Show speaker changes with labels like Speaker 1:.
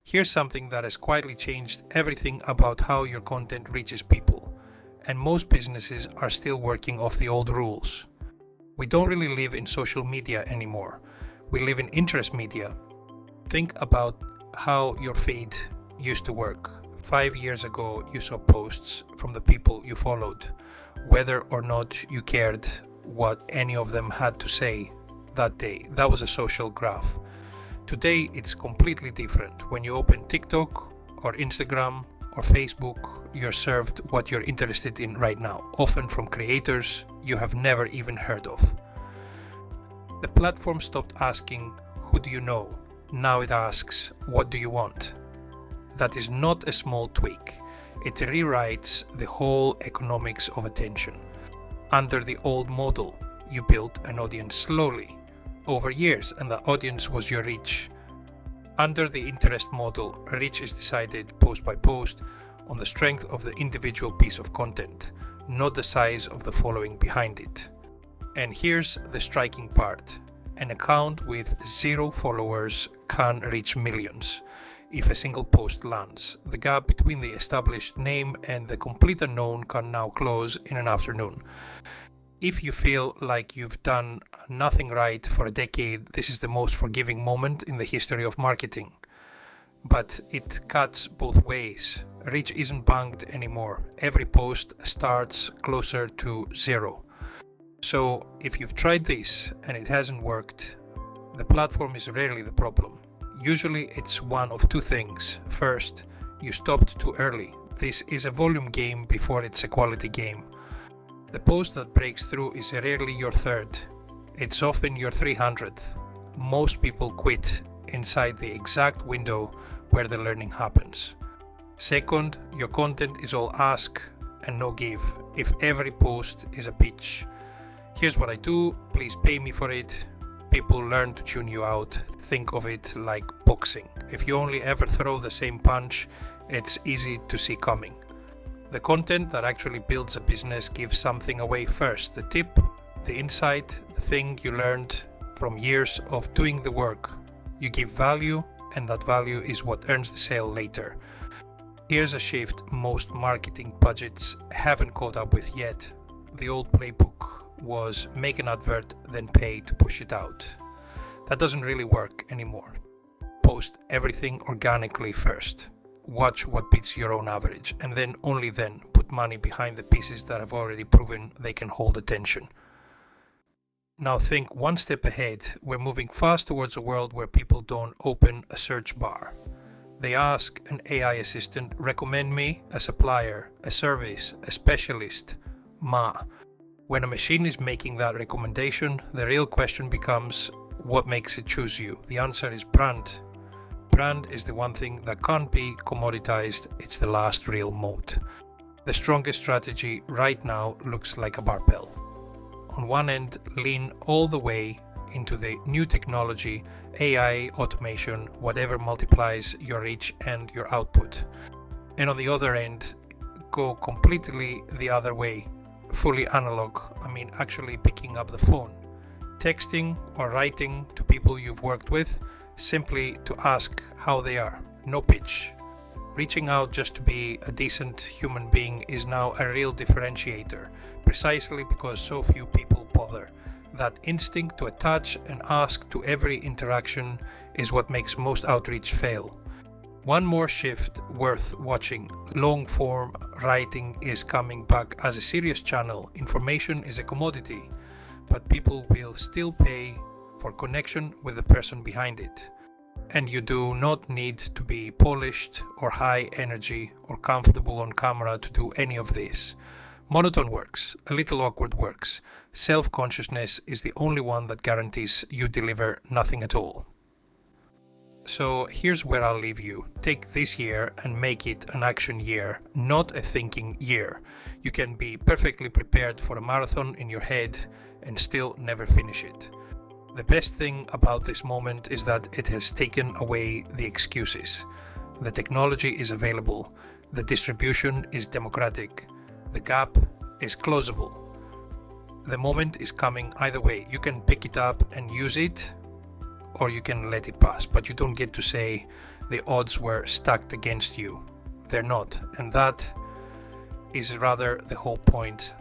Speaker 1: Here's something that has quietly changed everything about how your content reaches people, and most businesses are still working off the old rules. We don't really live in social media anymore. We live in interest media. Think about how your feed used to work. 5 years ago, you saw posts from the people you followed, whether or not you cared what any of them had to say that day. That was a social graph. Today, it's completely different. When you open TikTok or Instagram or Facebook, you're served what you're interested in right now, often from creators you have never even heard of. The platform stopped asking, "Who do you know?" Now it asks, "What do you want?" That is not a small tweak. It rewrites the whole economics of attention. Under the old model, you built an audience slowly, over years, and the audience was your reach. Under the interest model, reach is decided post by post on the strength of the individual piece of content, not the size of the following behind it. And here's the striking part. An account with 0 followers can reach millions if a single post lands. The gap between the established name and the complete unknown can now close in an afternoon. If you feel like you've done nothing right for a decade, this is the most forgiving moment in the history of marketing. But it cuts both ways. Reach isn't banked anymore. Every post starts closer to 0. So if you've tried this and it hasn't worked, the platform is rarely the problem. Usually it's one of two things. First, you stopped too early. This is a volume game before it's a quality game. The post that breaks through is rarely your third. It's often your 300th. Most people quit inside the exact window where the learning happens. Second, your content is all ask and no give. If every post is a pitch, "Here's what I do, please pay me for it," people learn to tune you out. Think of it like boxing. If you only ever throw the same punch, it's easy to see coming. The content that actually builds a business gives something away first. The tip, the insight, the thing you learned from years of doing the work. You give value, and that value is what earns the sale later. Here's a shift most marketing budgets haven't caught up with yet. The old playbook was make an advert, then pay to push it out. That doesn't really work anymore. Post everything organically first. Watch what beats your own average, and then only then put money behind the pieces that have already proven they can hold attention. Now think one step ahead. We're moving fast towards a world where people don't open a search bar. They ask an AI assistant, "Recommend me a supplier, a service, a specialist, ma." When a machine is making that recommendation, the real question becomes, what makes it choose you? The answer is brand. Brand is the one thing that can't be commoditized. It's the last real moat. The strongest strategy right now looks like a barbell. On one end, lean all the way into the new technology, AI, automation, whatever multiplies your reach and your output. And on the other end, go completely the other way, fully analog. Actually picking up the phone, texting or writing to people you've worked with, simply to ask how they are. No pitch. Reaching out just to be a decent human being is now a real differentiator, precisely because so few people bother. That instinct to attach and ask to every interaction is what makes most outreach fail. One more shift worth watching. Long-form writing is coming back as a serious channel. Information is a commodity, but people will still pay for connection with the person behind it. And you do not need to be polished or high energy or comfortable on camera to do any of this. Monotone works, a little awkward works. Self-consciousness is the only one that guarantees you deliver nothing at all. So here's where I'll leave you. Take this year and make it an action year, not a thinking year. You can be perfectly prepared for a marathon in your head and still never finish it. The best thing about this moment is that it has taken away the excuses. The technology is available. The distribution is democratic. The gap is closable. The moment is coming either way. You can pick it up and use it, or you can let it pass, but you don't get to say, the odds were stacked against you. They're not, and that is rather the whole point